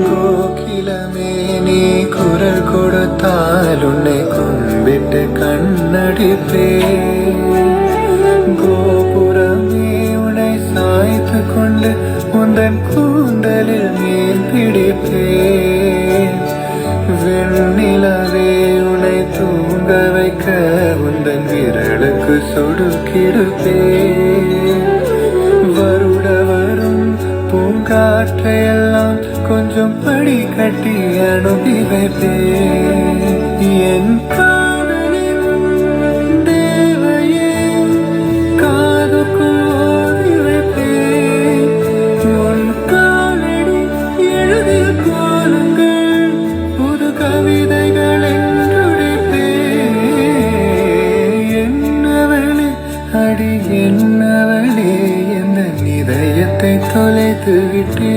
கோகிலமே நீ குரல் கொடுத்தால் உன்னை கும்பிட்டு கண்ணடிப்பே. கோபுரமே உன்னை சாய்த்து கொண்டு உந்தன் கூந்தலில் மீன் பிடிப்பே. வெண்ணிலவே உன்னை தூங்க வைக்க உந்தன் விரலுக்கு சொடுக்கிடுப்பே. வருட வரும் பூங்காற்றையெல்லாம் கொஞ்சம் படி கட்டி அனுப்பி வைப்பே. என் காதலின் தேவையே காதுக்குள் ஓதி வைப்பே. உன் காலடி எழுதிய கோலங்கள் புது கவிதைகள் என்றுடைப்பே. என்னவளே அடி என்னவளே எந்த இதயத்தை தொலைத்து விட்டே.